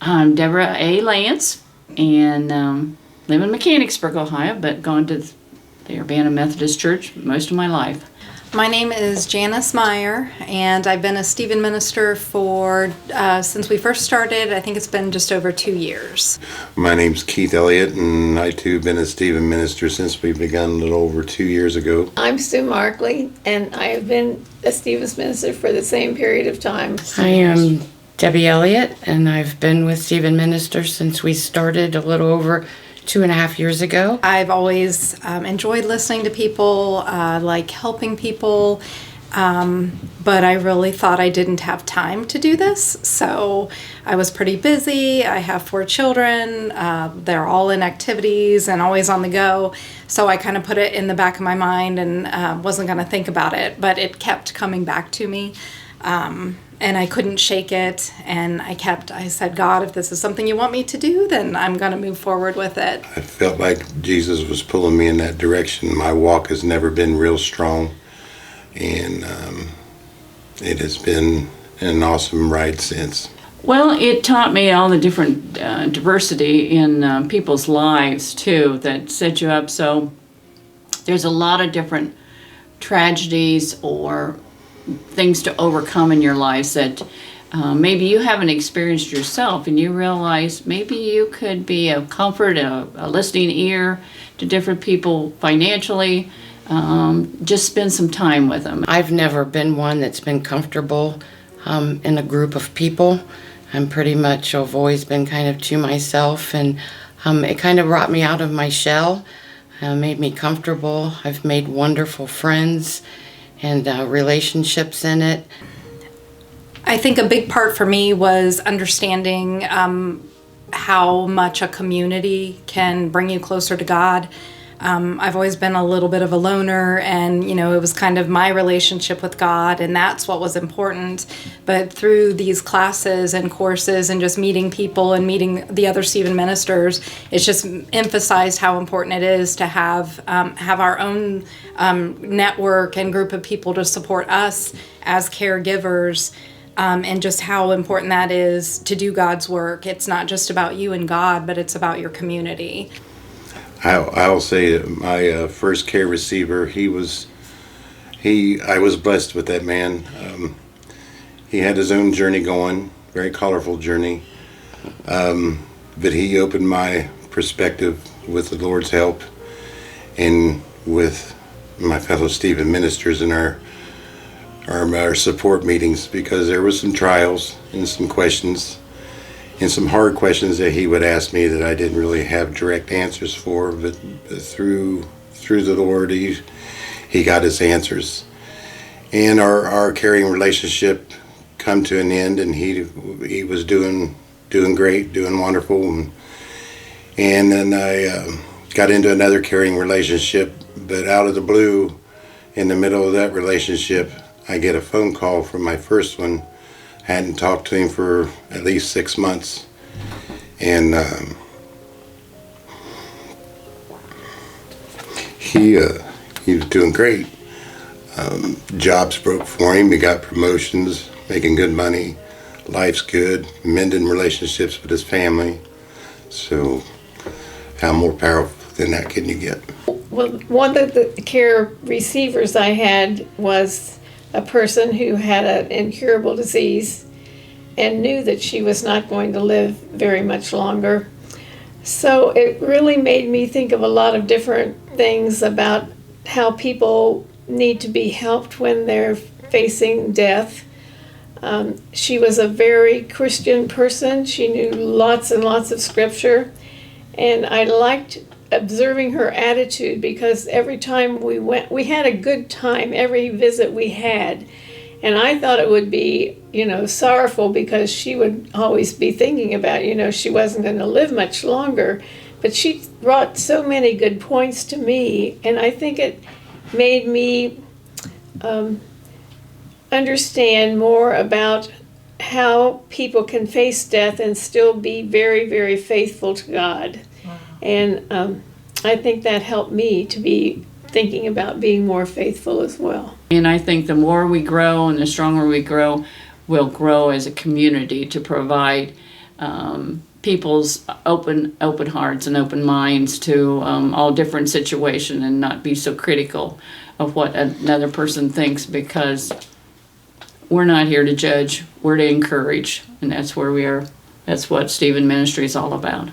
I'm Deborah A. Lance, and live in Mechanicsburg, Ohio, but gone to the Urbana Methodist Church most of my life. My name is Janice Meyer, and I've been a Stephen minister for, since we first started, I think it's been just over 2 years. My name's Keith Elliott, and I too have been a Stephen minister since we began a little over 2 years ago. I'm Sue Markley, and I have been a Stephen's minister for the same period of time. I am Debbie Elliott, and I've been with Stephen Ministers since we started a little over 2.5 years ago. I've always enjoyed listening to people, like helping people, but I really thought I didn't have time to do this. So I was pretty busy. I have 4 children. They're all in activities and always on the go. So I kind of put it in the back of my mind and wasn't going to think about it, but it kept coming back to me. And I couldn't shake it, and I said, God, if this is something you want me to do, then I'm going to move forward with it. I felt like Jesus was pulling me in that direction. My walk has never been real strong, and it has been an awesome ride since. Well, it taught me all the different diversity in people's lives, too, that set you up. So there's a lot of different tragedies or things to overcome in your lives that maybe you haven't experienced yourself, and you realize maybe you could be a comfort, a listening ear to different people financially. Just spend some time with them. I've never been one that's been comfortable in a group of people. I've always been kind of to myself, and it kind of brought me out of my shell, made me comfortable. I've made wonderful friends and relationships in it. I think a big part for me was understanding how much a community can bring you closer to God. I've always been a little bit of a loner, and it was kind of my relationship with God, and that's what was important. But through these classes and courses and just meeting people and meeting the other Stephen ministers, it's just emphasized how important it is to have our own network and group of people to support us as caregivers. And just how important that is to do God's work. It's not just about you and God, but it's about your community. I'll say that my first care receiver, I was blessed with that man. He had his own journey going, very colorful journey. But he opened my perspective with the Lord's help and with my fellow Stephen ministers in our support meetings, because there was some trials and some questions and some hard questions that he would ask me that I didn't really have direct answers for, but through the Lord, he got his answers. And our caring relationship come to an end, and he was doing great, doing wonderful. And then I got into another caring relationship, but out of the blue, in the middle of that relationship, I get a phone call from my first one. Hadn't talked to him for at least 6 months, and he was doing great. Jobs broke for him. He got promotions, making good money. Life's good, mending relationships with his family. So how more powerful than that can you get? Well, one of the care receivers I had was a person who had an incurable disease and knew that she was not going to live very much longer. So it really made me think of a lot of different things about how people need to be helped when they're facing death. She was a very Christian person. She knew lots and lots of scripture, and I liked observing her attitude, because every time we went, we had a good time every visit we had. And I thought it would be, sorrowful, because she would always be thinking about, she wasn't going to live much longer. But she brought so many good points to me, and I think it made me understand more about how people can face death and still be very, very faithful to God. Wow. And I think that helped me to be thinking about being more faithful as well. And I think the more we grow and the stronger we grow, we'll grow as a community to provide people's open hearts and open minds to all different situations, and not be so critical of what another person thinks, because we're not here to judge, we're to encourage, and that's where we are. That's what Stephen Ministry is all about.